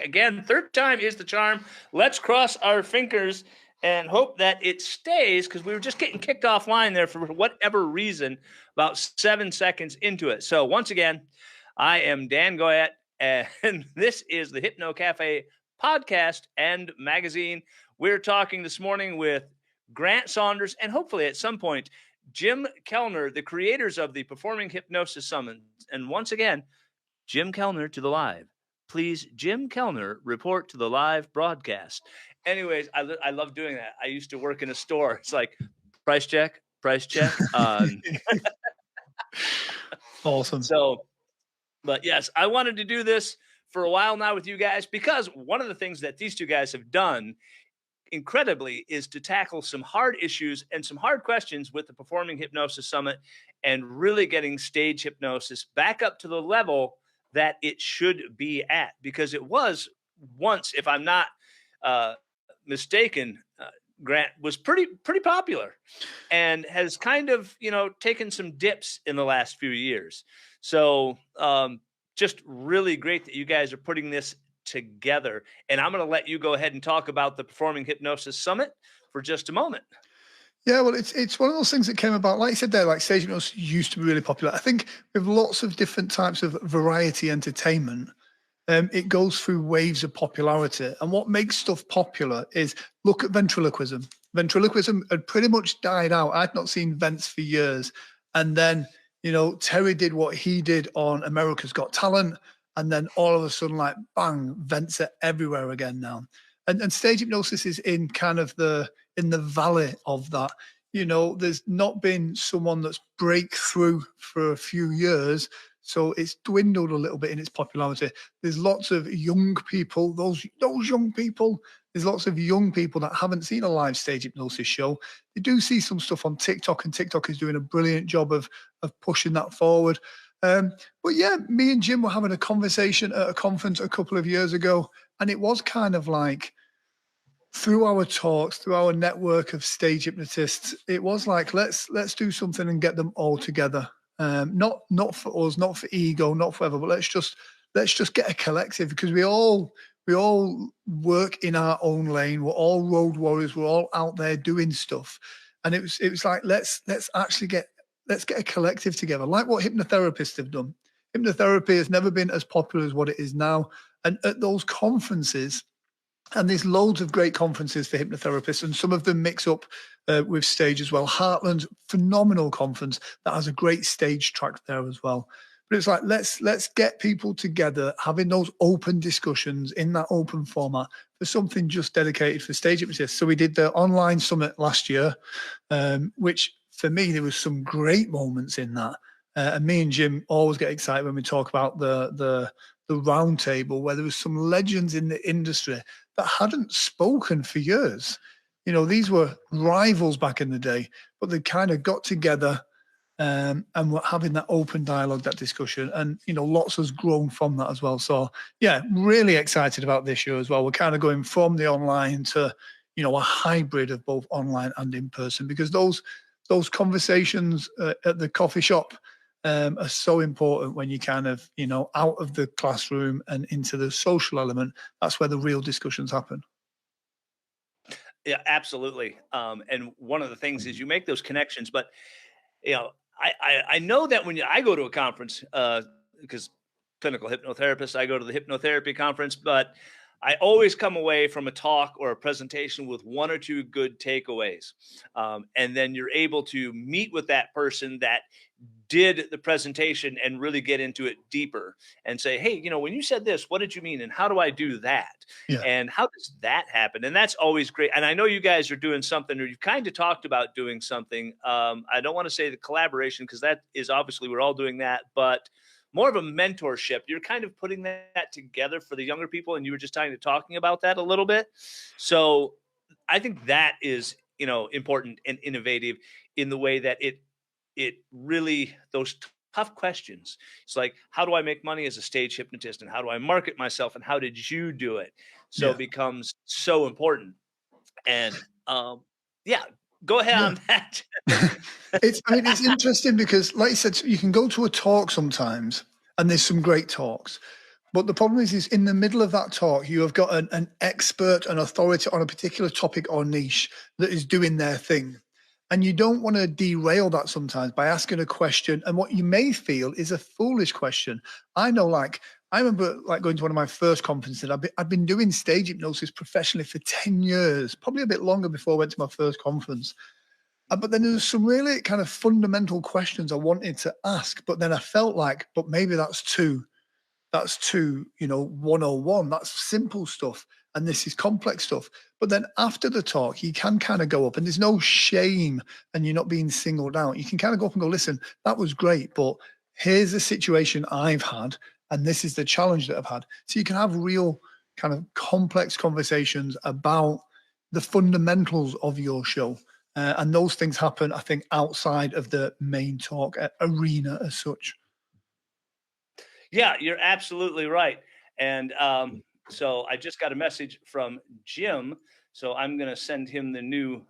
Again, third time is the charm. Let's cross our fingers and hope that it stays, because we were just getting kicked offline there for whatever reason about 7 seconds into it. So once again, I am Dan Goyette, and this is the Hypno Cafe podcast and magazine. We're talking this morning with Grant Saunders and hopefully at some point Jim Kellner, the creators of the Performing Hypnosis Summit. And once again, Jim Kellner to the live. Please, Jim Kellner, report to the live broadcast. Anyways, I love doing that. I used to work in a store. It's like, price check. Awesome. So, but yes, I wanted to do this for a while now with you guys, because one of the things that these two guys have done incredibly is to tackle some hard issues and some hard questions with the Performing Hypnosis Summit, and really getting stage hypnosis back up to the level that it should be at, because it was once, if I'm not mistaken, Grant, was pretty popular and has kind of, taken some dips in the last few years. So just really great that you guys are putting this together. And I'm going to let you go ahead and talk about the Performing Hypnosis Summit for just a moment. Yeah, well, it's one of those things that came about, like you said there, like stage hypnosis used to be really popular. I think with lots of different types of variety entertainment, it goes through waves of popularity. And what makes stuff popular is, look at ventriloquism. Ventriloquism had pretty much died out. I'd not seen vents for years. And then, Terry did what he did on America's Got Talent. And then all of a sudden, like, bang, vents are everywhere again now. And stage hypnosis is in kind of in the valley of that. There's not been someone that's breakthrough for a few years, so it's dwindled a little bit in its popularity. There's lots of young people, those young people. There's lots of young people that haven't seen a live stage hypnosis show. They do see some stuff on TikTok, and TikTok is doing a brilliant job of pushing that forward. But yeah, me and Jim were having a conversation at a conference a couple of years ago, and it was kind of like, through our talks, through our network of stage hypnotists, it was like, let's do something and get them all together. Not for us, not for ego, not forever, but let's just get a collective, because we all work in our own lane. We're all road warriors. We're all out there doing stuff, and it was like, let's get a collective together, like what hypnotherapists have done. Hypnotherapy has never been as popular as what it is now, and at those conferences. And there's loads of great conferences for hypnotherapists, and some of them mix up with stage as well. Heartland, phenomenal conference that has a great stage track there as well. But it's like, let's get people together, having those open discussions in that open format for something just dedicated for stage hypnotists. So we did the online summit last year, which for me, there was some great moments in that. And me and Jim always get excited when we talk about the round table, where there was some legends in the industry that hadn't spoken for years. These were rivals back in the day, but they kind of got together and were having that open dialogue, that discussion. And, lots has grown from that as well. So, yeah, really excited about this year as well. We're kind of going from the online to, a hybrid of both online and in person, because those conversations at the coffee shop are so important when you kind of, out of the classroom and into the social element. That's where the real discussions happen. Yeah, absolutely. And one of the things is you make those connections, but I know that when I go to a conference, because clinical hypnotherapist, I go to the hypnotherapy conference, but I always come away from a talk or a presentation with one or two good takeaways. And then you're able to meet with that person that did the presentation and really get into it deeper and say, hey, when you said this, what did you mean? And how do I do that? Yeah. And how does that happen? And that's always great. And I know you guys are doing something, or you've kind of talked about doing something. I don't want to say the collaboration, because that is obviously we're all doing that, but more of a mentorship. You're kind of putting that together for the younger people. And you were just talking about that a little bit. So I think that is, important and innovative in the way that it really, those tough questions. It's like, how do I make money as a stage hypnotist? And how do I market myself? And how did you do it? So It becomes so important. And yeah, go ahead Yeah. on that. I mean, it's interesting because, like you said, you can go to a talk sometimes, and there's some great talks. But the problem is in the middle of that talk, you have got an expert, an authority on a particular topic or niche that is doing their thing. And you don't want to derail that sometimes by asking a question. And what you may feel is a foolish question. I know, I remember going to one of my first conferences. I've been doing stage hypnosis professionally for 10 years, probably a bit longer before I went to my first conference. But then there was some really kind of fundamental questions I wanted to ask. But then I felt like, but maybe that's too, 101. That's simple stuff. And this is complex stuff. But then after the talk, you can kind of go up and there's no shame and you're not being singled out. You can kind of go up and go, listen, that was great, but here's the situation I've had. And this is the challenge that I've had. So you can have real kind of complex conversations about the fundamentals of your show. And those things happen, I think, outside of the main talk arena as such. Yeah, you're absolutely right. And so I just got a message from Jim. So I'm going to send him the new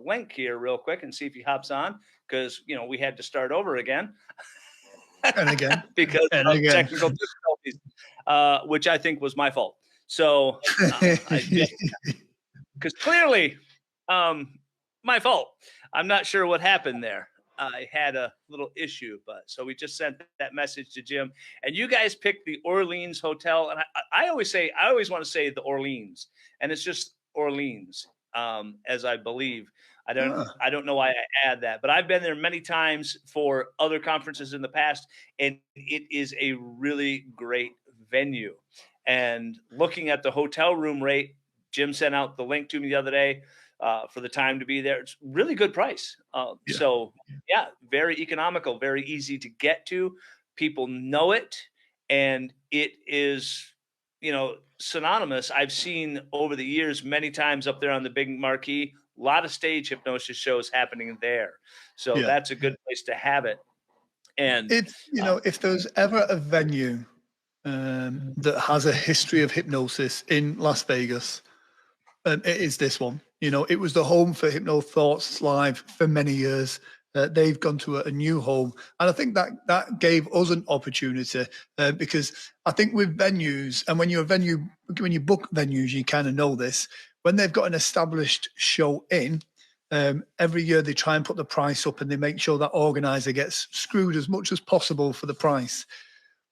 link here real quick and see if he hops on because, we had to start over again And again, because and of again. technical difficulties, which I think was my fault. So because clearly my fault. I'm not sure what happened there. I had a little issue, but so we just sent that message to Jim. And you guys picked the Orleans Hotel, and I always want to say the Orleans, and it's just Orleans, as I believe. I don't know why I add that, but I've been there many times for other conferences in the past, and it is a really great venue. And looking at the hotel room rate, Jim sent out the link to me the other day for the time to be there. It's really good price. Yeah. So yeah, very economical, very easy to get to. People know it, and it is, synonymous. I've seen over the years many times up there on the big marquee, a lot of stage hypnosis shows happening there. So that's a good place to have it. And if there's ever a venue that has a history of hypnosis in Las Vegas, it is this one. It was the home for Hypno Thoughts Live for many years. They've gone to a new home, and I think that gave us an opportunity because I think with venues, and when you book venues, you kind of know this. When they've got an established show in, every year they try and put the price up, and they make sure that organizer gets screwed as much as possible for the price.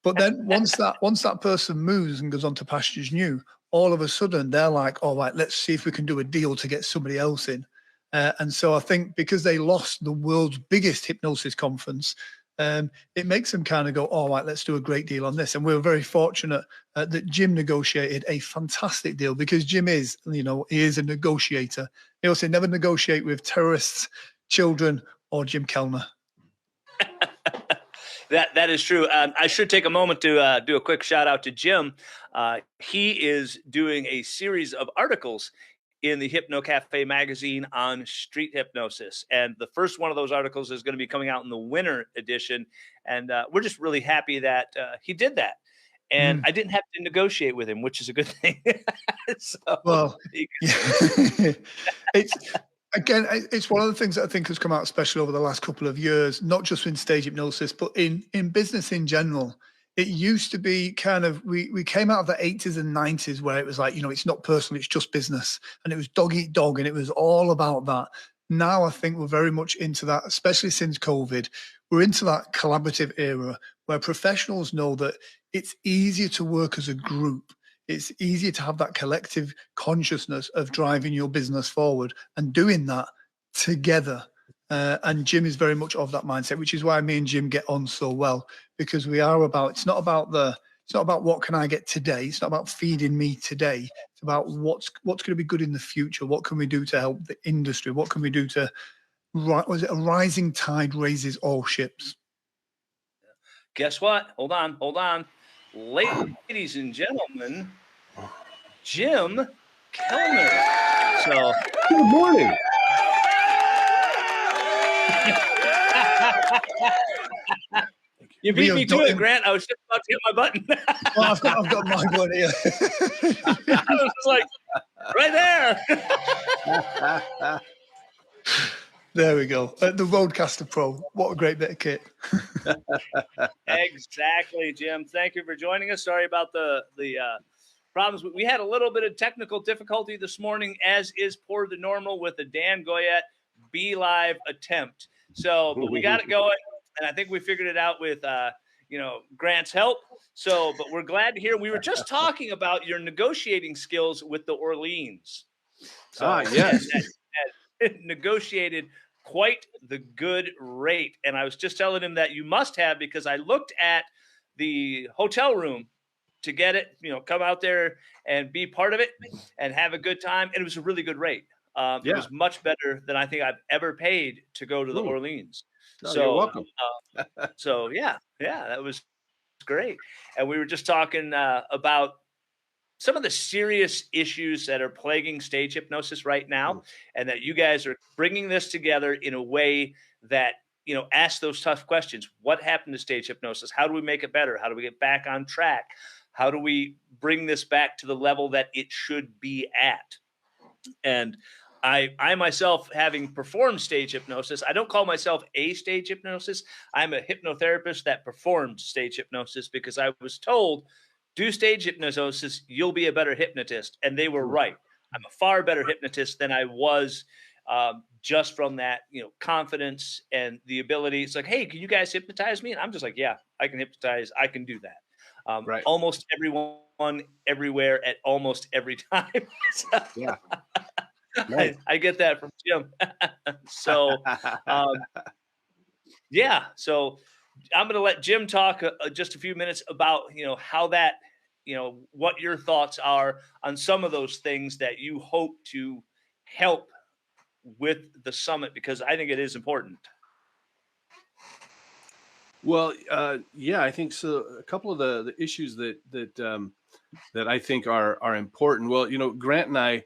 But then once that person moves and goes on to pastures new, all of a sudden they're like, all right, let's see if we can do a deal to get somebody else in. And so I think because they lost the world's biggest hypnosis conference, it makes them kind of go, all right, let's do a great deal on this. And we were very fortunate that Jim negotiated a fantastic deal because Jim is, he is a negotiator. He also never negotiate with terrorists, children, or Jim Kellner. That is true. I should take a moment to do a quick shout out to Jim. He is doing a series of articles in the Hypno Cafe magazine on street hypnosis. And the first one of those articles is going to be coming out in the winter edition. And we're just really happy that he did that. And I didn't have to negotiate with him, which is a good thing. It's one of the things that I think has come out especially over the last couple of years, not just in stage hypnosis, but in business in general. It used to be kind of, we came out of the 80s and 90s where it was like, it's not personal, it's just business. And it was dog eat dog, and it was all about that. Now I think we're very much into that, especially since COVID. We're into that collaborative era where professionals know that it's easier to work as a group. It's easier to have that collective consciousness of driving your business forward and doing that together. And Jim is very much of that mindset, which is why me and Jim get on so well, because we are about, it's not about what can I get today. It's not about feeding me today. It's about what's going to be good in the future. What can we do to help the industry? What can we do to, was it a rising tide raises all ships? Guess what? Hold on. Ladies and gentlemen, Jim Kellner. So good morning. You beat me to it, Grant. I was just about to hit my button. Well, I've got my button here. I was like, right there. There we go. The Roadcaster Pro. What a great bit of kit. Exactly, Jim. Thank you for joining us. Sorry about the problems. We had a little bit of technical difficulty this morning, as is per the normal with the Dan Goyette Be Live attempt. So, but we got it going, and I think we figured it out with Grant's help. So, but we're glad to hear. We were just talking about your negotiating skills with the Orleans. So, yes, negotiated quite the good rate. And I was just telling him that you must have, because I looked at the hotel room to get it, come out there and be part of it and have a good time. And it was a really good rate. It was much better than I think I've ever paid to go to the Orleans. Oh, so you're welcome. So yeah, that was great. And we were just talking about some of the serious issues that are plaguing stage hypnosis right now, and that you guys are bringing this together in a way that, ask those tough questions. What happened to stage hypnosis? How do we make it better? How do we get back on track? How do we bring this back to the level that it should be at? And I myself, having performed stage hypnosis, I don't call myself a stage hypnosis. I'm a hypnotherapist that performed stage hypnosis, because I was told, do stage hypnosis, you'll be a better hypnotist. And they were right. I'm a far better hypnotist than I was just from that, confidence and the ability. It's like, hey, can you guys hypnotize me? And I'm just like, yeah, I can hypnotize. I can do that. Right. Almost everyone, everywhere, at almost every time. So, Yeah. Nice. I get that from Jim. So, yeah. So I'm going to let Jim talk just a few minutes about, how that, what your thoughts are on some of those things that you hope to help with the summit, because I think it is important. Well, yeah, I think so. A couple of the issues that I think are important. Well, Grant and I,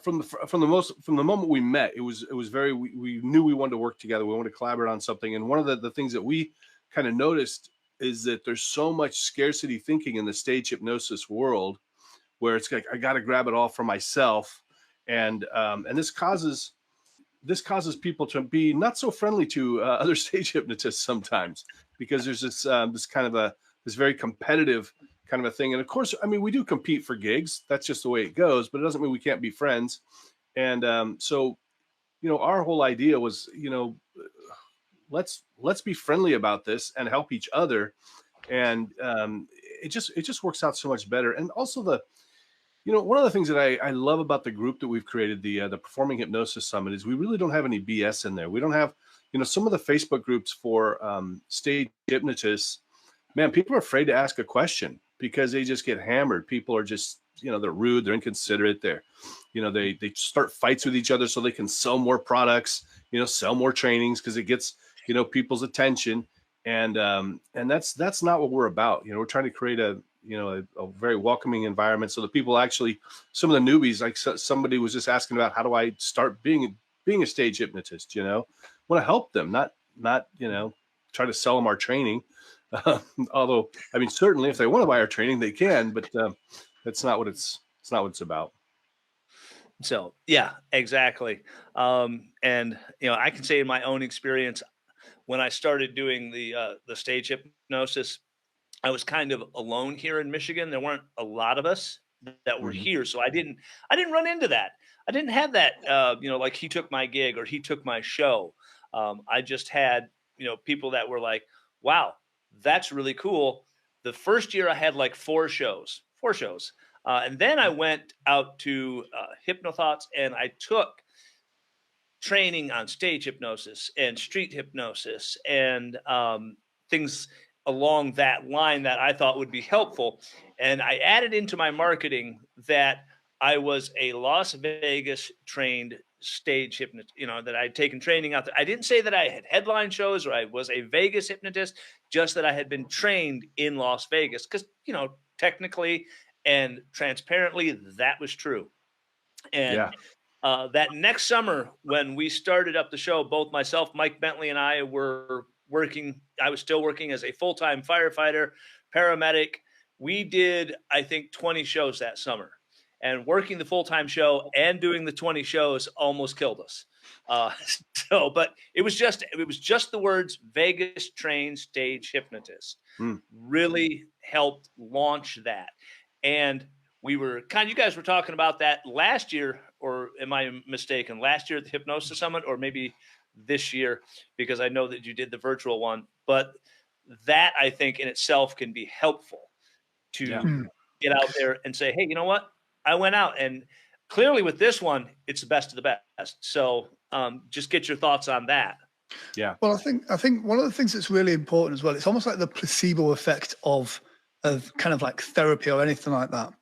from the moment we met, it was very, we knew we wanted to work together. We wanted to collaborate on something. And one of the things that we kind of noticed is that there's so much scarcity thinking in the stage hypnosis world, where it's like, I got to grab it all for myself. And this causes people to be not so friendly to other stage hypnotists sometimes, because there's this kind of this very competitive kind of a thing. And of course, I mean, we do compete for gigs. That's just the way it goes, but it doesn't mean we can't be friends. And so, our whole idea was, let's be friendly about this and help each other. And it just works out so much better. And also one of the things that I love about the group that we've created, the Performing Hypnosis Summit, is we really don't have any BS in there. We don't have, some of the Facebook groups for stage hypnotists, man, people are afraid to ask a question because they just get hammered. People are just, they're rude, they're inconsiderate, they start fights with each other so they can sell more products, sell more trainings, because it gets, people's attention. And that's not what we're about. We're trying to create a very welcoming environment, so that people actually, some of the newbies, like somebody was just asking about, how do I start being a stage hypnotist? Want to help them, not try to sell them our training. Although, I mean, certainly if they want to buy our training, they can, but that's not what it's about. So yeah, exactly. And I can say in my own experience, when I started doing the stage hypnosis, I was kind of alone here in Michigan. There weren't a lot of us that were here, so I didn't run into that. I didn't have that, like he took my gig or he took my show. I just had, people that were like, wow, that's really cool. The first year I had like four shows. And then I went out to Hypnothoughts, and I took training on stage hypnosis and street hypnosis and things along that line that I thought would be helpful. And I added into my marketing that I was a Las Vegas trained stage hypnotist, that I'd taken training out there. I didn't say that I had headline shows or I was a Vegas hypnotist, just that I had been trained in Las Vegas, because, technically and transparently, that was true. And that next summer, when we started up the show, both myself, Mike Bentley, and I were working. I was still working as a full-time firefighter, paramedic. We did, I think, 20 shows that summer. and working the full-time show and doing the 20 shows almost killed us. Uh, but it was just the words Vegas trained stage hypnotist really helped launch that. And we were you guys were talking about that last year, or am I mistaken? Last year at the Hypnosis Summit, or maybe this year, because I know that you did the virtual one. But that, I think, in itself can be helpful to get out there and say, hey, you know what? I went out, and clearly with this one, it's the best of the best. So just get your thoughts on that. Yeah. Well, I think one of the things that's really important as well, it's almost like the placebo effect of kind of like therapy or anything like that.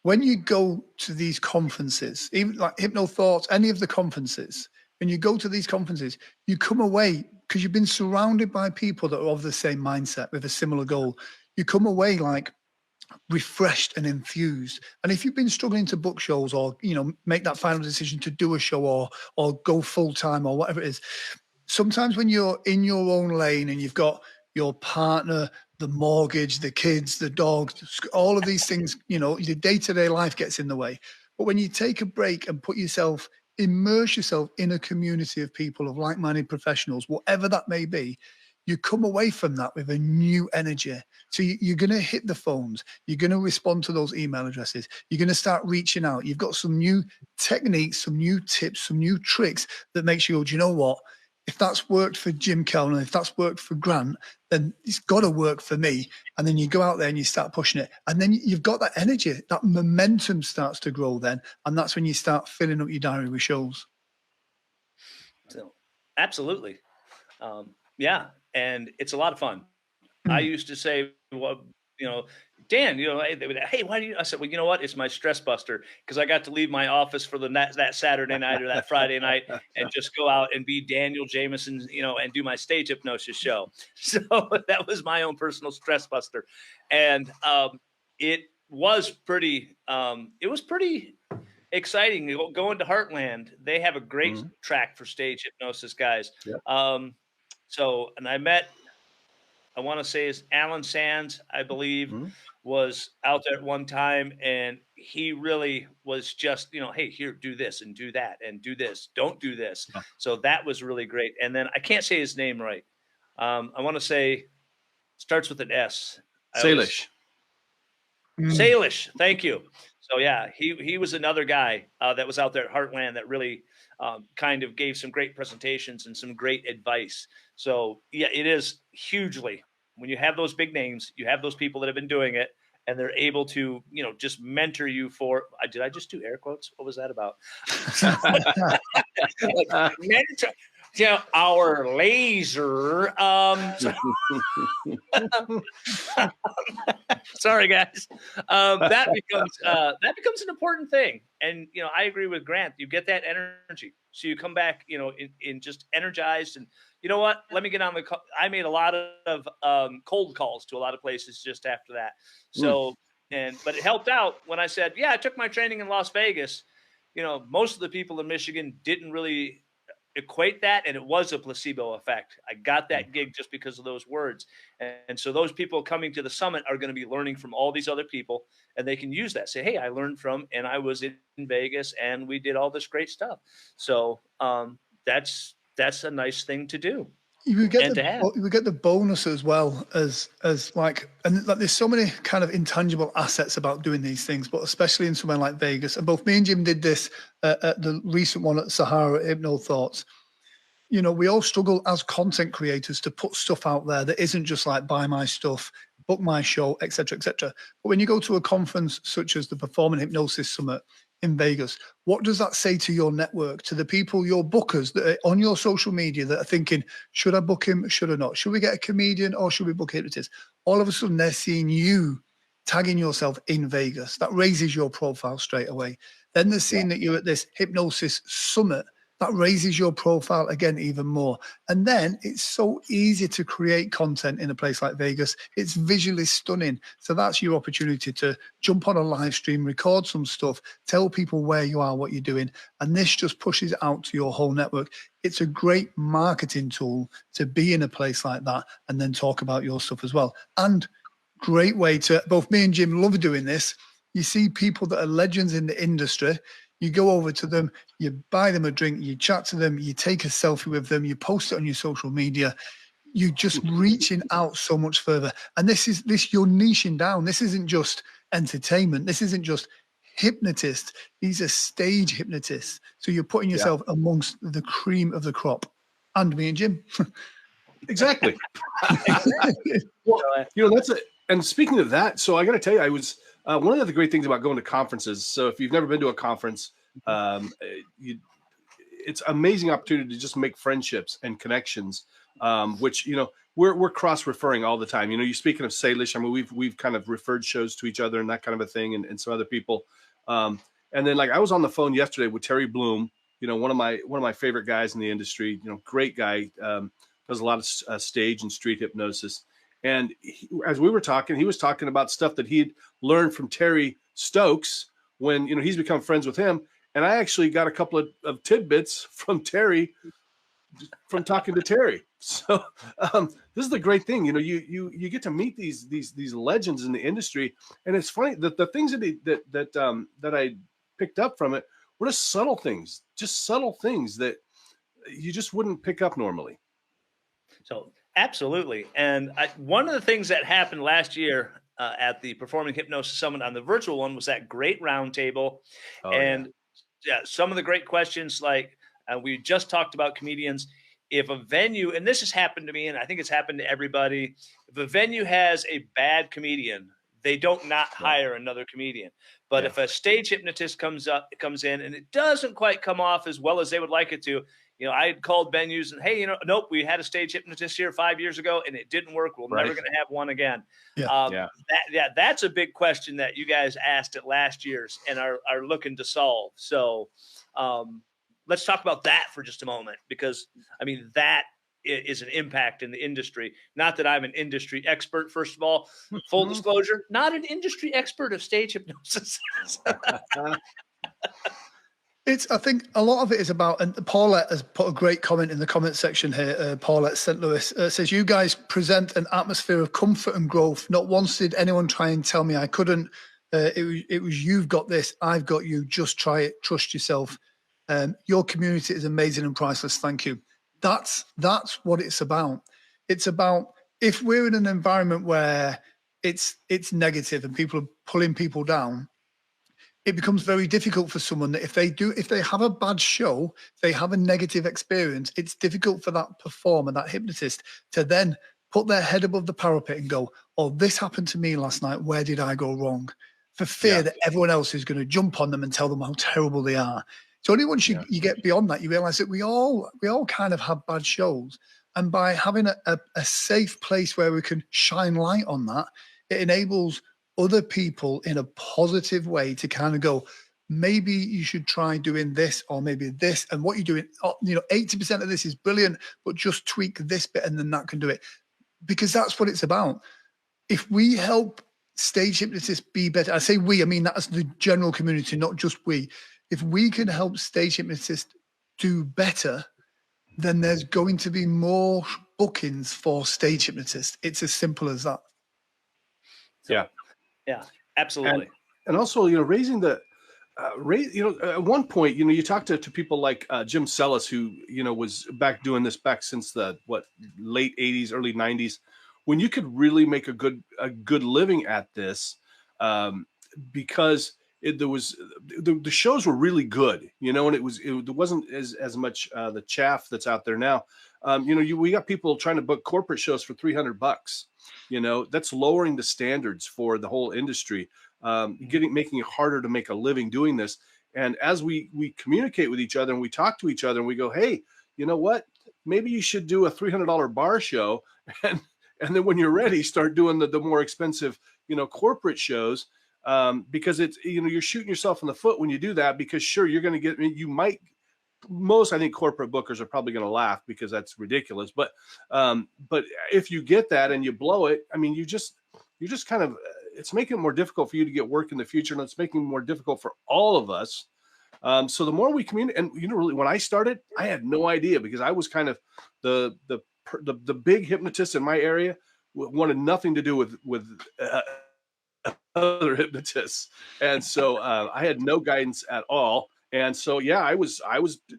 When you go to these conferences, even like Hypno Thoughts, any of the conferences, when you go to these conferences, you come away, because you've been surrounded by people that are of the same mindset with a similar goal. You come away like refreshed and infused. And if you've been struggling to book shows, or make that final decision to do a show or go full time or whatever it is, sometimes when you're in your own lane and you've got your partner, the mortgage, the kids, the dog, all of these things, your day-to-day life gets in the way. But when you take a break and immerse yourself in a community of people, of like-minded professionals, whatever that may be, you come away from that with a new energy. So you're going to hit the phones. You're going to respond to those email addresses. You're going to start reaching out. You've got some new techniques, some new tips, some new tricks that makes you go, do you know what? If that's worked for Jim Kellner, if that's worked for Grant, then it's got to work for me. And then you go out there and you start pushing it. And then you've got that energy, that momentum starts to grow then. And that's when you start filling up your diary with shows. So, absolutely. Yeah. And it's a lot of fun. I used to say, well, Dan, they would, hey, why do you? I said, well, you know what? It's my stress buster, because I got to leave my office for that Saturday night or that Friday night and just go out and be Daniel Jameson, and do my stage hypnosis show. So that was my own personal stress buster, and it was pretty exciting going to Heartland. They have a great track for stage hypnosis guys. Yep. And I met, I want to say is Alan Sands, I believe, was out there at one time, and he really was just, hey, here, do this and do that and do this. Don't do this. Yeah. So that was really great. And then I can't say his name right. I want to say starts with an S. Salish. Salish. Thank you. So yeah, he was another guy that was out there at Heartland that really kind of gave some great presentations and some great advice. So yeah, it is hugely, when you have those big names, you have those people that have been doing it, and they're able to, just mentor you for, did I just do air quotes? What was that about? Our laser. Sorry, guys. That becomes an important thing. And, I agree with Grant. You get that energy. So you come back, in just energized, and you know what? Let me get on the call. I made a lot of cold calls to a lot of places just after that. So, but it helped out when I said, yeah, I took my training in Las Vegas. Most of the people in Michigan didn't really equate that, and it was a placebo effect. I got that gig just because of those words. And so those people coming to the summit are going to be learning from all these other people, and they can use that. Say, hey, I learned from, and I was in Vegas, and we did all this great stuff. So that's a nice thing to do. We get the bonus as well as like, and like, there's so many kind of intangible assets about doing these things, but especially in somewhere like Vegas. And both me and Jim did this at the recent one at Sahara Hypno Thoughts. We all struggle as content creators to put stuff out there that isn't just like buy my stuff, book my show, etc., etc. But when you go to a conference such as the Performing Hypnosis Summit in Vegas, what does that say to your network, to the people, your bookers that are on your social media that are thinking, should I book him? Should I not? Should we get a comedian or should we book a hypnotist? All of a sudden they're seeing you tagging yourself in Vegas. That raises your profile straight away. Then they're seeing that you're at this hypnosis summit. That raises your profile again even more. And then it's so easy to create content in a place like Vegas. It's visually stunning. So that's your opportunity to jump on a live stream, record some stuff, tell people where you are, what you're doing. And this just pushes it out to your whole network. It's a great marketing tool to be in a place like that and then talk about your stuff as well. And great way to, both me and Jim love doing this. You see people that are legends in the industry. You go over to them, you buy them a drink, you chat to them, you take a selfie with them, you post it on your social media. You're just reaching out so much further. And this you're niching down. This isn't just entertainment. This isn't just hypnotists. These are stage hypnotists. So you're putting yourself amongst the cream of the crop. And me and Jim. Exactly. Well, that's it. And speaking of that, so I got to tell you, I was one of the great things about going to conferences. So if you've never been to a conference, it's an amazing opportunity to just make friendships and connections, which, we're cross-referring all the time. You speaking of Salish, I mean, we've kind of referred shows to each other and that kind of a thing, and some other people. And then, like, I was on the phone yesterday with Terry Bloom, one of my favorite guys in the industry, great guy, does a lot of stage and street hypnosis. And as we were talking, he was talking about stuff that he'd learned from Terry Stokes when, he's become friends with him. And I actually got a couple of tidbits from Terry from talking to Terry. So this is the great thing. You get to meet these legends in the industry. And it's funny that the things that I picked up from it were just subtle things that you just wouldn't pick up normally. So absolutely. And one of the things that happened last year at the Performing Hypnosis Summit on the virtual one was that great roundtable. Some of the great questions, like we just talked about comedians. If a venue, and this has happened to me, and I think it's happened to everybody, if a venue has a bad comedian, they don't not hire another comedian. But if a stage hypnotist comes in and it doesn't quite come off as well as they would like it to, I had called venues and, hey, nope, we had a stage hypnotist here 5 years ago and it didn't work. We're never going to have one again. That's a big question that you guys asked at last year's and are looking to solve. So let's talk about that for just a moment, because I mean, that is an impact in the industry. Not that I'm an industry expert, first of all, full disclosure, not an industry expert of stage hypnosis. I think a lot of it is about, and Paulette has put a great comment in the comment section here. Paulette St. Louis says, you guys present an atmosphere of comfort and growth. Not once did anyone try and tell me I couldn't. It was you've got this, I've got you, just try it, trust yourself. Your community is amazing and priceless. Thank you. That's what it's about. It's about, if we're in an environment where it's negative and people are pulling people down, it becomes very difficult for someone that if they have a bad show, they have a negative experience, it's difficult for that performer, that hypnotist, to then put their head above the parapet and go, oh, this happened to me last night, where did I go wrong? For fear that everyone else is going to jump on them and tell them how terrible they are. So only once you get beyond that, you realize that we all kind of have bad shows. And by having a safe place where we can shine light on that, it enables other people in a positive way to kind of go, maybe you should try doing this, or maybe this, and what you're doing, 80% of this is brilliant, but just tweak this bit and then that can do it. Because that's what it's about. If we help stage hypnotists be better, I say we, I mean that's the general community, not just we. If we can help stage hypnotists do better, then there's going to be more bookings for stage hypnotists. It's as simple as that. Yeah, absolutely. And also, raising the at one point, you talk to people like Jim Sellis, who, was doing this back since the late 80s, early 90s, when you could really make a good living at this, because the shows were really good, and it wasn't as much the chaff that's out there now. We got people trying to book corporate shows for $300. That's lowering the standards for the whole industry, making it harder to make a living doing this. And as we communicate with each other and we talk to each other and we go, hey, you know what? Maybe you should do a $300 bar show, and then when you're ready, start doing the more expensive, corporate shows, because it's you're shooting yourself in the foot when you do that, because sure, you're going to most, I think, corporate bookers are probably going to laugh because that's ridiculous. But if you get that and you blow it, I mean, you're just kind of, it's making it more difficult for you to get work in the future, and it's making it more difficult for all of us. So the more we communicate, and really, when I started, I had no idea, because I was kind of the big hypnotist in my area wanted nothing to do with other hypnotists. And so I had no guidance at all. And so, yeah, I was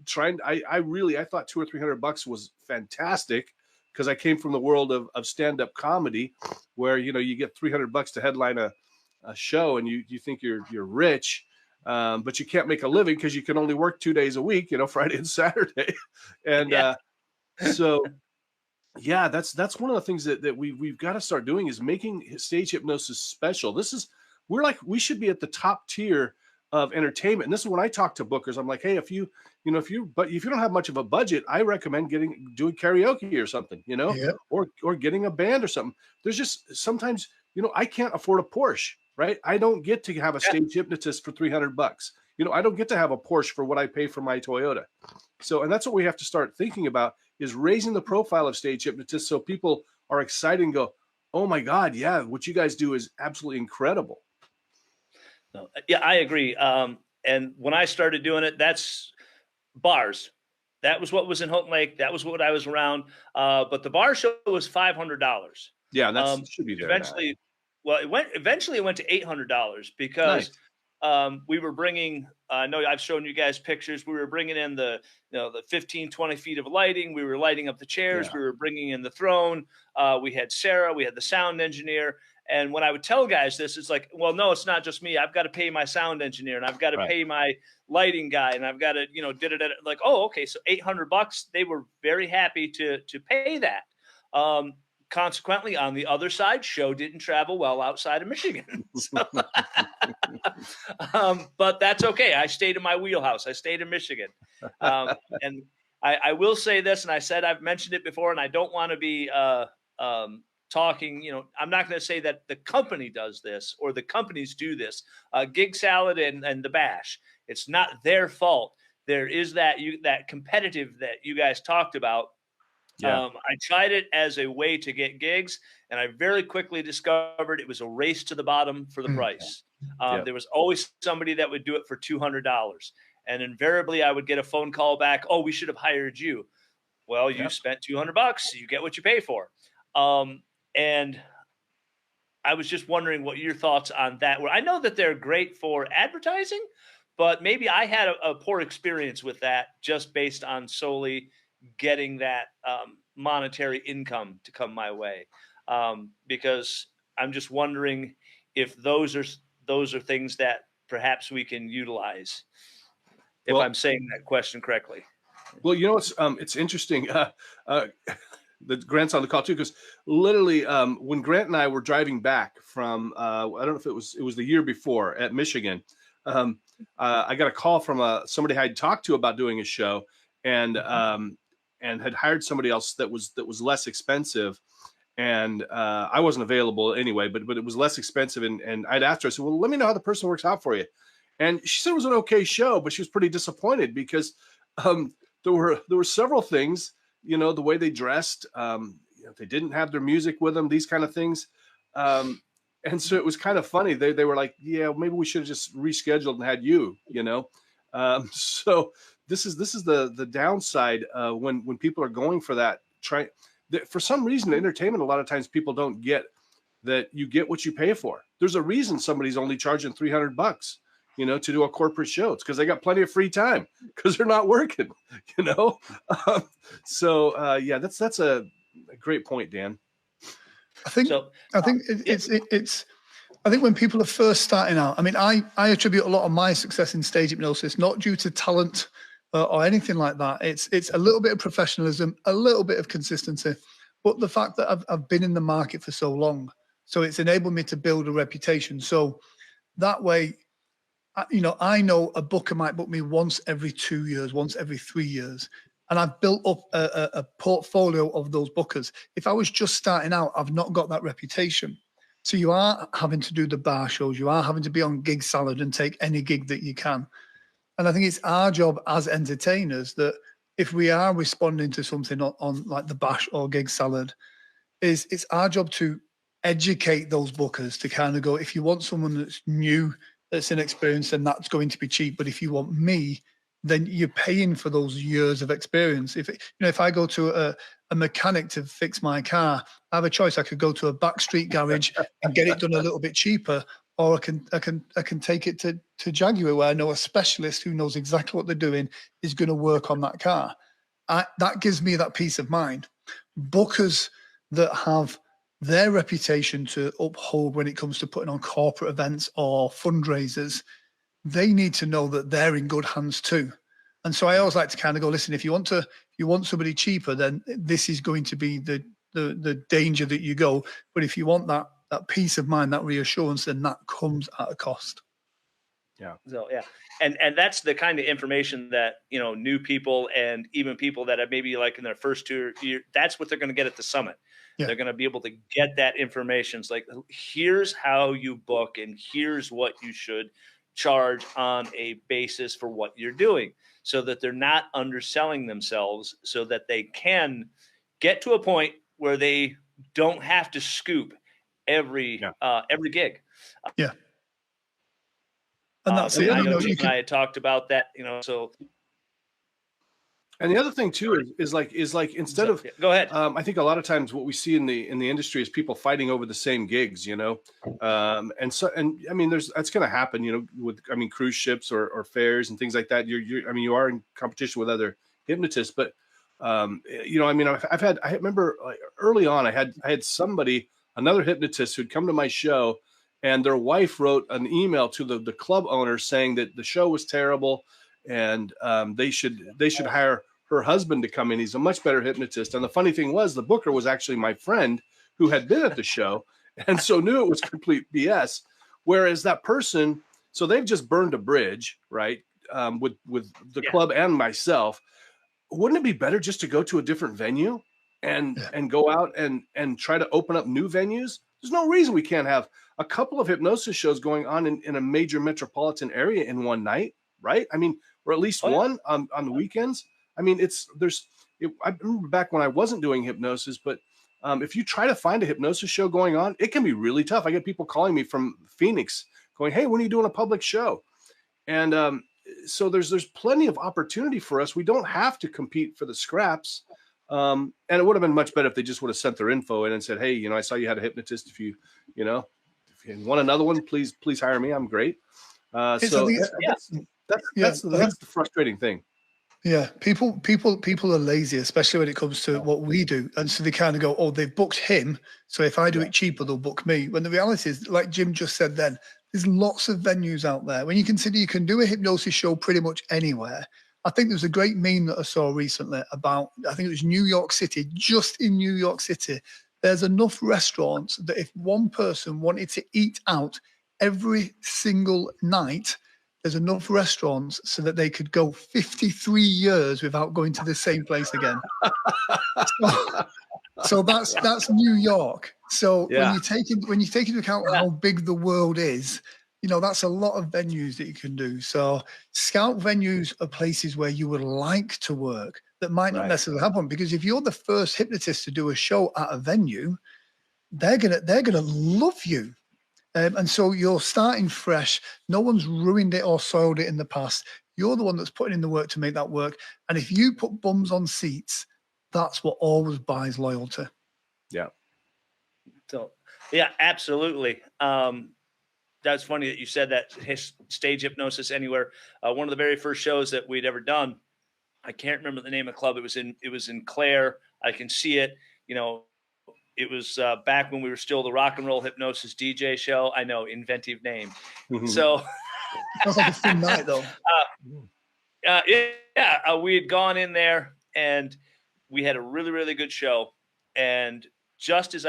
trying, I thought 200 or 300 bucks was fantastic, because I came from the world of stand-up comedy, where, you know, you get 300 bucks to headline a show, and you think you're rich. But you can't make a living because you can only work 2 days a week, you know, Friday and Saturday. And Yeah. so, yeah, that's one of the things that we've got to start doing, is making stage hypnosis special. We should be at the top tier of entertainment. And this is when I talk to bookers, I'm like, hey, if you don't have much of a budget, I recommend doing karaoke or something, you know, Yeah. or getting a band or something. There's just sometimes, you know, I can't afford a Porsche, right? I don't get to have a stage hypnotist for 300 bucks. You know, I don't get to have a Porsche for what I pay for my Toyota. So, and that's what we have to start thinking about, is raising the profile of stage hypnotists, so people are excited and go, oh my God, yeah, what you guys do is absolutely incredible. No, yeah, I agree. And when I started doing it, that's bars. That was what was in Houghton Lake. That was what I was around. But the bar show was $500. Yeah, that should be there now. Eventually, well, eventually it went to $800 because we were bringing, I know I've shown you guys pictures. We were bringing in the 15, 20 feet of lighting. We were lighting up the chairs. Yeah. We were bringing in the throne. We had Sarah, we had the sound engineer. And when I would tell guys this, it's like, well, no, it's not just me. I've got to pay my sound engineer, and I've got to pay my lighting guy, and I've got to, like, oh, okay. So $800, they were very happy to pay that. Consequently, on the other side, show didn't travel well outside of Michigan. So, but that's okay. I stayed in my wheelhouse. I stayed in Michigan. And I will say this, and I said I've mentioned it before, and I don't want to be talking, I'm not going to say that the company does this or the companies do this. Gig Salad and the Bash, it's not their fault. There is that competitive that you guys talked about. Yeah. I tried it as a way to get gigs, and I very quickly discovered it was a race to the bottom for the price. There was always somebody that would do it for $200, and invariably I would get a phone call back. Oh, we should have hired you. Well, you spent $200. You get what you pay for. And I was just wondering what your thoughts on that were. I know that they're great for advertising, but maybe I had a poor experience with that, just based on solely getting that monetary income to come my way. Because I'm just wondering if those are things that perhaps we can utilize, if I'm saying that question correctly. Well, it's interesting. The Grant's on the call too, because literally when Grant and I were driving back from I don't know if it was the year before at Michigan, I got a call from somebody I'd talked to about doing a show, and had hired somebody else that was less expensive, and I wasn't available anyway, but it was less expensive, and I'd asked her, I said, well, let me know how the person works out for you. And she said it was an okay show, but she was pretty disappointed because there were several things. The way they dressed, they didn't have their music with them, these kind of things. And so it was kind of funny. They were like, yeah, maybe we should have just rescheduled and had you. So this is the downside when people are going for that. For some reason, entertainment, a lot of times people don't get that you get what you pay for. There's a reason somebody's only charging $300. To do a corporate show. It's because they got plenty of free time because they're not working, So yeah, that's a great point, Dan. I think when people are first starting out, I mean, I attribute a lot of my success in stage hypnosis, not due to talent or anything like that. It's a little bit of professionalism, a little bit of consistency, but the fact that I've been in the market for so long, so it's enabled me to build a reputation. So that way, I know a booker might book me once every 2 years, once every 3 years, and I've built up a portfolio of those bookers. If I was just starting out, I've not got that reputation. So you are having to do the bar shows. You are having to be on Gig Salad and take any gig that you can. And I think it's our job as entertainers that if we are responding to something on like the Bash or Gig Salad, it's our job to educate those bookers to kind of go, if you want someone that's new, that's inexperienced, and that's going to be cheap. But if you want me, then you're paying for those years of experience. If I go to a mechanic to fix my car, I have a choice. I could go to a backstreet garage and get it done a little bit cheaper, or I can take it to Jaguar, where I know a specialist who knows exactly what they're doing is going to work on that car. That gives me that peace of mind. Bookers that have their reputation to uphold when it comes to putting on corporate events or fundraisers, they need to know that they're in good hands too. And so I always like to kind of go, listen, if you want somebody cheaper, then this is going to be the danger that you go. But if you want that peace of mind, that reassurance, then that comes at a cost. Yeah. So yeah, and that's the kind of information that new people and even people that are maybe like in their first 2 years, that's what they're going to get at the summit. Yeah. They're going to be able to get that information. It's like, here's how you book, and here's what you should charge on a basis for what you're doing, so that they're not underselling themselves, so that they can get to a point where they don't have to scoop every gig. Yeah. And that's it. I know Jim and I had talked about that, so. And the other thing too is like instead of go ahead. I think a lot of times what we see in the industry is people fighting over the same gigs, and I mean that's going to happen, with cruise ships or fairs and things like that. You are in competition with other hypnotists, but I remember like early on I had another hypnotist who'd come to my show, and their wife wrote an email to the club owner saying that the show was terrible, and they should hire her husband to come in. He's a much better hypnotist. And the funny thing was, the booker was actually my friend who had been at the show, and so knew it was complete BS. Whereas that person, so they've just burned a bridge, right? With the club and myself. Wouldn't it be better just to go to a different venue and go out and try to open up new venues? There's no reason we can't have a couple of hypnosis shows going on in a major metropolitan area in one night, right? I mean, or at least one on the weekends. I mean, I remember back when I wasn't doing hypnosis, but if you try to find a hypnosis show going on, it can be really tough. I get people calling me from Phoenix going, "Hey, when are you doing a public show?" And so there's plenty of opportunity for us. We don't have to compete for the scraps. And it would have been much better if they just would have sent their info in and said, "Hey, I saw you had a hypnotist. If you want another one, please hire me. I'm great." That's the frustrating thing. Yeah, people are lazy, especially when it comes to what we do, and so they kind of go, "Oh, they've booked him, so if I do it cheaper, they'll book me." When the reality is, like Jim just said, then there's lots of venues out there. When you consider you can do a hypnosis show pretty much anywhere. I think there's a great meme that I saw recently about, I think it was New York City. Just in New York City, there's enough restaurants that if one person wanted to eat out every single night, there's enough restaurants so that they could go 53 years without going to the same place again. So that's New York. So when you take into account how big the world is, that's a lot of venues that you can do. So scout venues are places where you would like to work that might not necessarily happen, because if you're the first hypnotist to do a show at a venue, they're gonna love you. And so you're starting fresh. No one's ruined it or soiled it in the past. You're the one that's putting in the work to make that work. And if you put bums on seats, that's what always buys loyalty. Yeah. So, yeah, absolutely. That's funny that you said that. Stage Hypnosis Anywhere. One of the very first shows that we'd ever done, I can't remember the name of the club. It was in Clare. I can see it. It was back when we were still the Rock and Roll Hypnosis DJ show. I know, inventive name. So sounds like a fun night, though. We had gone in there and we had a really, really good show. And just as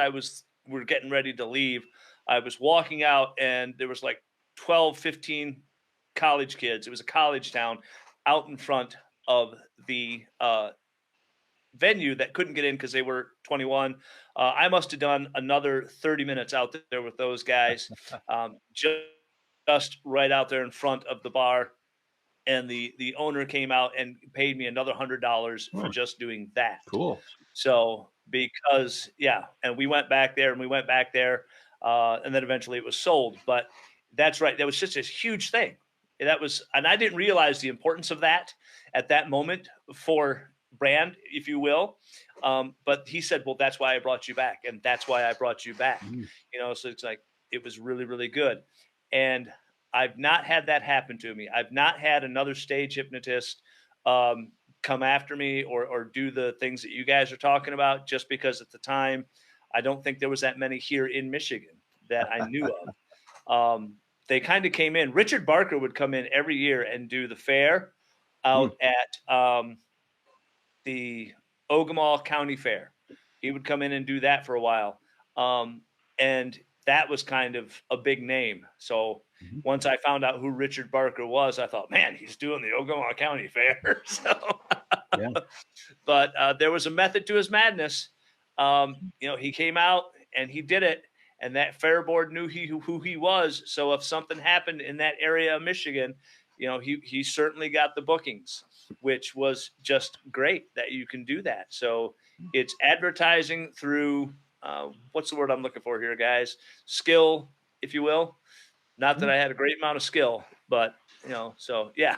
we're getting ready to leave, I was walking out and there was like 12, 15 college kids. It was a college town out in front of the venue that couldn't get in because they were 21. I must have done another 30 minutes out there with those guys, just right out there in front of the bar. And the owner came out and paid me another $100 for just doing that. Cool. So because, and we went back there and then eventually it was sold. But that's right. That was just a huge thing. that was, and I didn't realize the importance of that at that moment for brand, if you will. But he said, well, that's why I brought you back. And that's why I brought you back. Mm. So it's like, it was really, really good. And I've not had that happen to me. I've not had another stage hypnotist come after me or do the things that you guys are talking about, just because at the time, I don't think there was that many here in Michigan that I knew of. They kind of came in. Richard Barker would come in every year and do the fair out at the Ogemaw County Fair. He would come in and do that for a while. And that was kind of a big name. So once I found out who Richard Barker was, I thought, man, he's doing the Ogemaw County Fair. So, Yeah. but there was a method to his madness. He came out and he did it, and that fair board knew who he was. So if something happened in that area of Michigan, he certainly got the bookings, which was just great that you can do that. So it's advertising through what's the word I'm looking for here, guys? Skill, if you will. Not that I had a great amount of skill, but so yeah.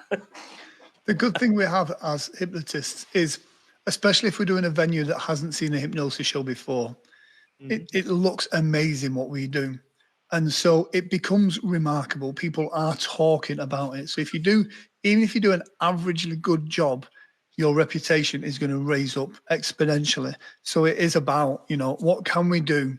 The good thing we have as hypnotists is, especially if we're doing a venue that hasn't seen a hypnosis show before, it looks amazing what we do. And so it becomes remarkable. People are talking about it. So even if you do an averagely good job, your reputation is going to raise up exponentially. So it is about, what can we do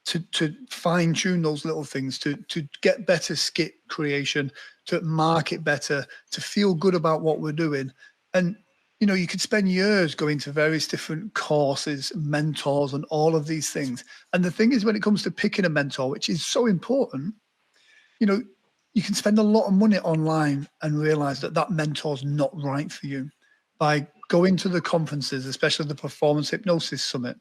to fine tune those little things, to get better skit creation, to market better, to feel good about what we're doing. And, you could spend years going to various different courses, mentors, and all of these things. And the thing is, when it comes to picking a mentor, which is so important, you can spend a lot of money online and realize that mentor's not right for you. By going to the conferences, especially the Performance Hypnosis Summit,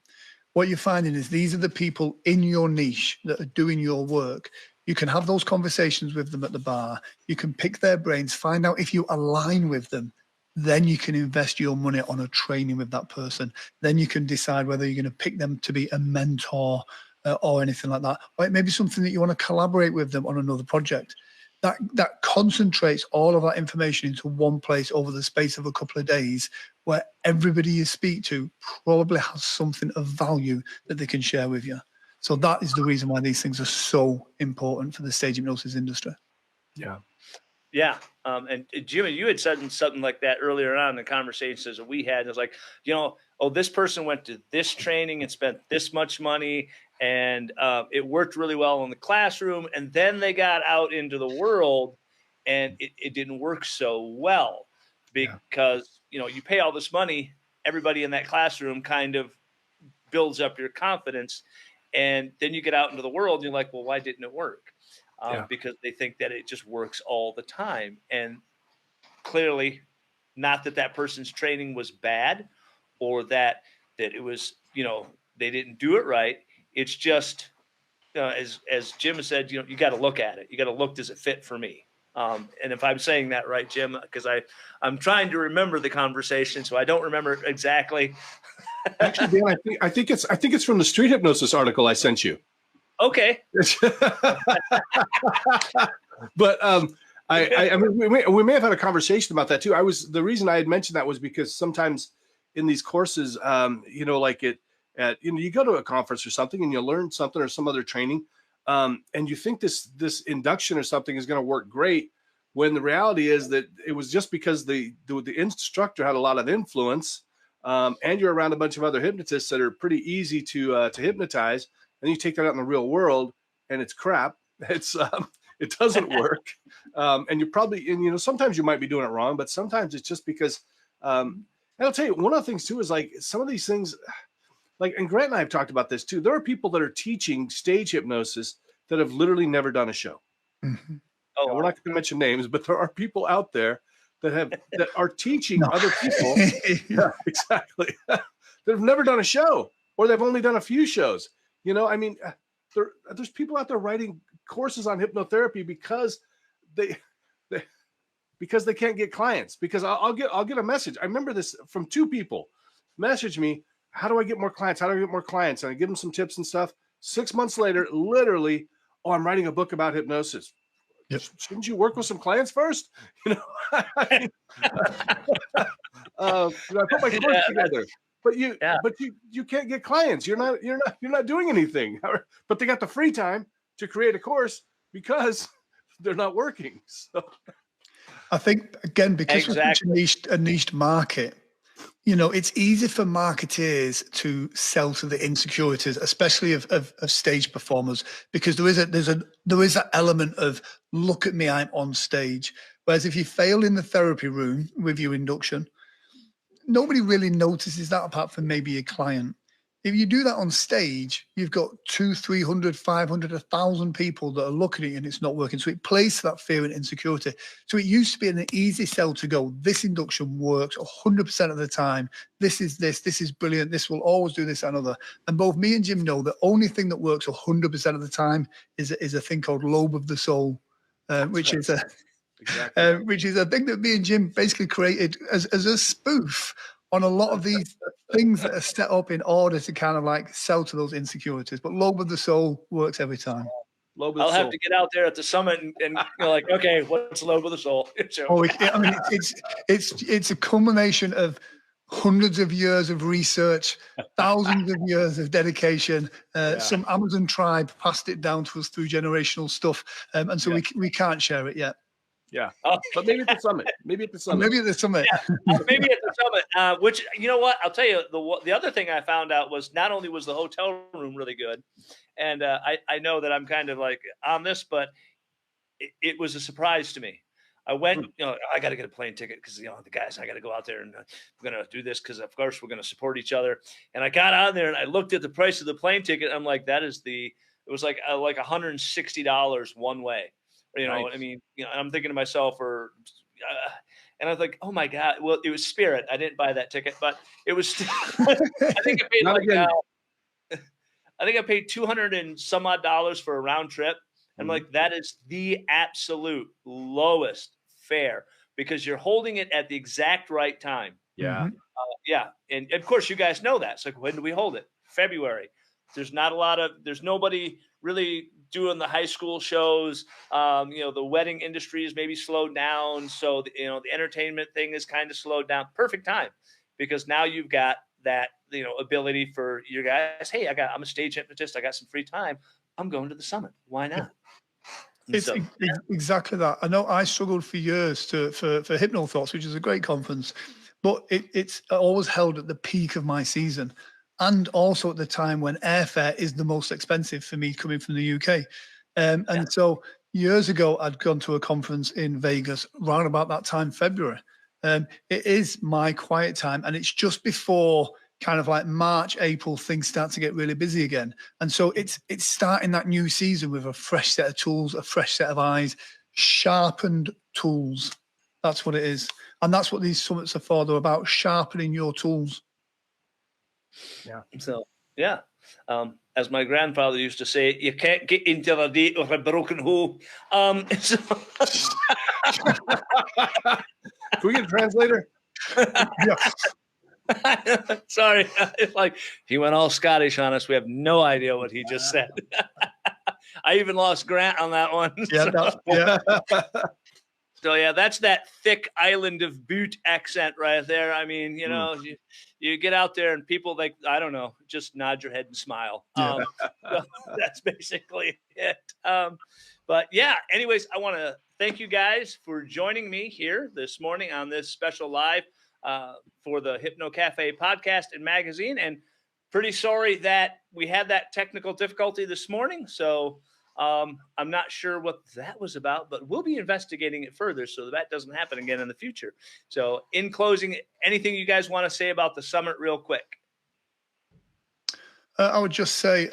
what you're finding is these are the people in your niche that are doing your work. You can have those conversations with them at the bar. You can pick their brains, find out if you align with them. Then you can invest your money on a training with that person. Then you can decide whether you're going to pick them to be a mentor or anything like that. Or it may be something that you want to collaborate with them on another project. That concentrates all of that information into one place over the space of a couple of days, where everybody you speak to probably has something of value that they can share with you. So that is the reason why these things are so important for the stage hypnosis industry. Yeah. Yeah. And Jimmy, you had said something like that earlier on in the conversations that we had. It was like, this person went to this training and spent this much money, and it worked really well in the classroom. And then they got out into the world and it didn't work so well because, you pay all this money, everybody in that classroom kind of builds up your confidence. And then you get out into the world and you're like, well, why didn't it work? Because they think that it just works all the time. And clearly not that person's training was bad or that it was, they didn't do it right. It's just, as Jim has said, you got to look at it. You got to look, does it fit for me? And if I'm saying that right, Jim, because I'm trying to remember the conversation, so I don't remember exactly. Actually, Dan, I think it's from the Street Hypnosis article I sent you. Okay. But I mean, we may have had a conversation about that too. The reason I had mentioned that was because sometimes in these courses, you go to a conference or something and you learn something or some other training, and you think this induction or something is going to work great, when the reality is that it was just because the instructor had a lot of influence, and you're around a bunch of other hypnotists that are pretty easy to hypnotize. And you take that out in the real world and it's crap. It doesn't work. And you're probably, sometimes you might be doing it wrong, but sometimes it's just because, and I'll tell you, one of the things too, is like some of these things, like, and Grant and I have talked about this too. There are people that are teaching stage hypnosis that have literally never done a show. Mm-hmm. Oh, we're not going to mention names, but there are people out there that are teaching other people. Yeah, exactly. that have never done a show, or they've only done a few shows. I mean, there's people out there writing courses on hypnotherapy because they can't get clients. Because I'll get a message. I remember this from 2 people. Message me, how do I get more clients? How do I get more clients? And I give them some tips and stuff. 6 months later, literally, I'm writing a book about hypnosis. Yep. Shouldn't you work with some clients first? You know, I put my course together, but you can't get clients. You're not doing anything. But they got the free time to create a course because they're not working. So I think, again, because we're such a niche market, you know, it's easy for marketeers to sell to the insecurities, especially of stage performers, because there is that element of, look at me, I'm on stage. Whereas if you fail in the therapy room with your induction, nobody really notices that apart from maybe a client. If you do that on stage, you've got 200, 300, 500, 1,000 people that are looking at you and it's not working. So it plays to that fear and insecurity. So it used to be an easy sell to go, this induction works 100% of the time. This is brilliant. This will always do this and other. And both me and Jim know the only thing that works 100% of the time is a thing called lobe of the soul, which is a thing that me and Jim basically created as a spoof on a lot of these things that are set up in order to kind of like sell to those insecurities. But lobe of the soul works every time. I'll have to get out there at the summit and you're like, okay, what's lobe of the soul? I mean, it's a combination of hundreds of years of research, thousands of years of dedication. Some Amazon tribe passed it down to us through generational stuff, and so we can't share it yet. Yeah, but maybe at the summit. Maybe at the summit. Maybe at the summit. Maybe at the summit. Which, you know what? I'll tell you, the other thing I found out was not only was the hotel room really good, and I know that I'm kind of like on this, but it was a surprise to me. I went, you know, I got to get a plane ticket because, you know, the guys, I got to go out there and we're going to do this because, of course, we're going to support each other. And I got out there and I looked at the price of the plane ticket. I'm like, it was like $160 one way. You know, I mean, you know, I'm thinking to myself, and I was like, oh my God. Well, it was Spirit. I didn't buy that ticket, but it was still, I think I paid $200 and some odd dollars for a round trip. I'm like, that is the absolute lowest fare because you're holding it at the exact right time. Yeah. And of course you guys know that. It's like, when do we hold it? February. There's nobody really doing the high school shows. You know, the wedding industry is maybe slowed down. So, the entertainment thing is kind of slowed down. Perfect time because now you've got that, ability for your guys. Hey, I'm a stage hypnotist. I got some free time. I'm going to the summit. Why not? It's exactly that. I know I struggled for years for Hypno Thoughts, which is a great conference, but it's always held at the peak of my season. And also at the time when airfare is the most expensive for me coming from the UK. So years ago, I'd gone to a conference in Vegas around about that time, February. It is my quiet time and it's just before kind of like March, April, things start to get really busy again. And so it's starting that new season with a fresh set of tools, a fresh set of eyes, sharpened tools. That's what it is. And that's what these summits are for. They're about sharpening your tools. Yeah. So, yeah. As my grandfather used to say, you can't get into the day with a broken hoe. Can we get a translator? Yeah. Sorry. It's like he went all Scottish on us. We have no idea what he just said. I even lost Grant on that one. So yeah, that's that thick Island of Bute accent right there. I mean, you get out there and people like, I don't know, just nod your head and smile. So that's basically it. But yeah, anyways, I want to thank you guys for joining me here this morning on this special live for the Hypno Cafe podcast and magazine. And pretty sorry that we had that technical difficulty this morning. So I'm not sure what that was about, but we'll be investigating it further so that doesn't happen again in the future. So in closing, anything you guys want to say about the summit real quick? I would just say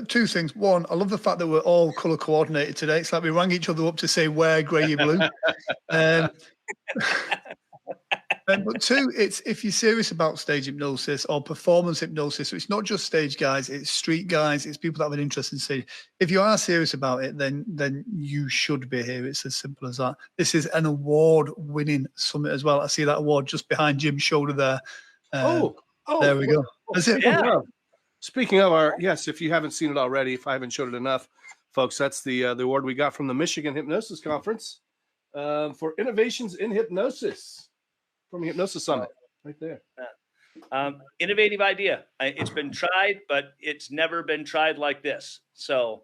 two things. One, I love the fact that we're all color coordinated today. It's like we rang each other up to say, wear grey, blue. But two, it's if you're serious about stage hypnosis or performance hypnosis, so it's not just stage guys, it's street guys, it's people that have an interest in stage. If you are serious about it, then you should be here. It's as simple as that. This is an award-winning summit as well. I see that award just behind Jim's shoulder there. There we go. That's it. Yeah. Speaking of yes, if you haven't seen it already, if I haven't showed it enough, folks, that's the award we got from the Michigan Hypnosis Conference for innovations in hypnosis from the Hypnosis Summit, right there. Innovative idea. It's been tried, but it's never been tried like this. So,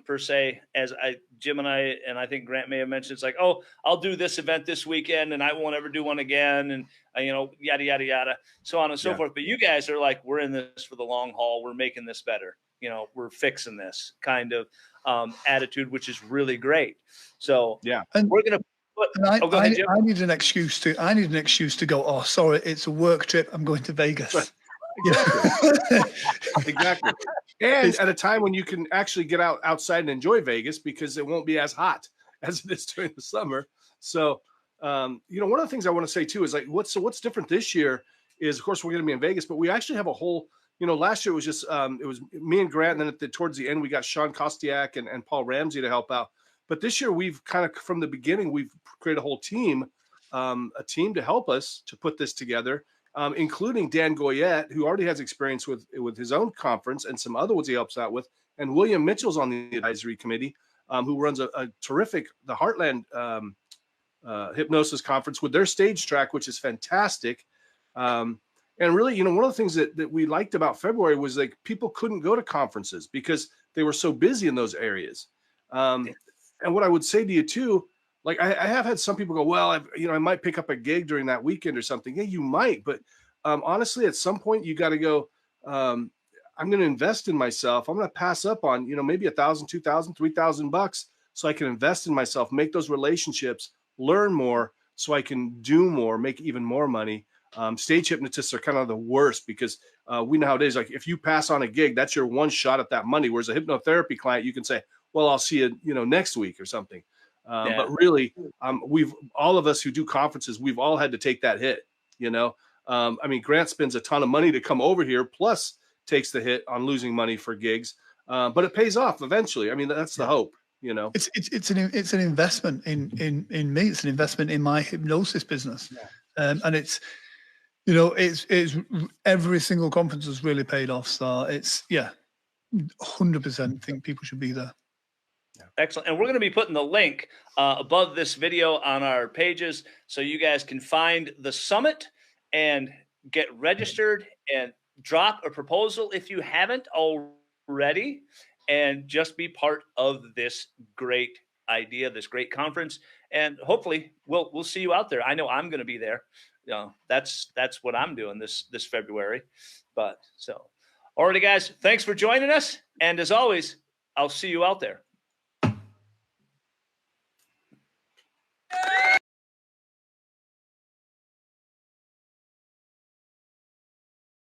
per se, as Jim and I think Grant may have mentioned, it's like, oh, I'll do this event this weekend and I won't ever do one again. And, yada, yada, yada, so on and so forth. But you guys are like, we're in this for the long haul. We're making this better. We're fixing this kind of attitude, which is really great. So and we're going to I need an excuse to go, oh, sorry, it's a work trip. I'm going to Vegas. Exactly. And at a time when you can actually get outside and enjoy Vegas because it won't be as hot as it is during the summer. So, one of the things I want to say too is like, what's different this year is, of course, we're going to be in Vegas, but we actually have a whole, last year it was just, it was me and Grant. And then towards the end, we got Sean Kostiak and Paul Ramsey to help out. But this year we've kind of, from the beginning, we've created a whole team, a team to help us to put this together, including Dan Goyette, who already has experience with his own conference and some other ones he helps out with. And William Mitchell's on the advisory committee, who runs a terrific, the Heartland Hypnosis Conference with their stage track, which is fantastic. And really, one of the things that we liked about February was like people couldn't go to conferences because they were so busy in those areas. And what I would say to you too, like I have had some people go, well, I might pick up a gig during that weekend or something. Yeah, you might, but honestly, at some point you got to go. I'm going to invest in myself. I'm going to pass up on maybe $1,000, $2,000, $3,000 so I can invest in myself, make those relationships, learn more, so I can do more, make even more money. Stage hypnotists are kind of the worst because we know how it is. Like if you pass on a gig, that's your one shot at that money. Whereas a hypnotherapy client, you can say, well, I'll see you, next week or something. But really, all of us who do conferences, we've all had to take that hit, Grant spends a ton of money to come over here, plus takes the hit on losing money for gigs. But it pays off eventually. I mean, that's the hope, It's an investment in me. It's an investment in my hypnosis business. And it's every single conference has really paid off. So it's 100% think people should be there. Excellent. And we're going to be putting the link above this video on our pages so you guys can find the summit and get registered and drop a proposal if you haven't already, and just be part of this great idea, this great conference. And hopefully we'll see you out there. I know I'm going to be there. That's what I'm doing this February. But so, alrighty, guys, thanks for joining us. And as always, I'll see you out there.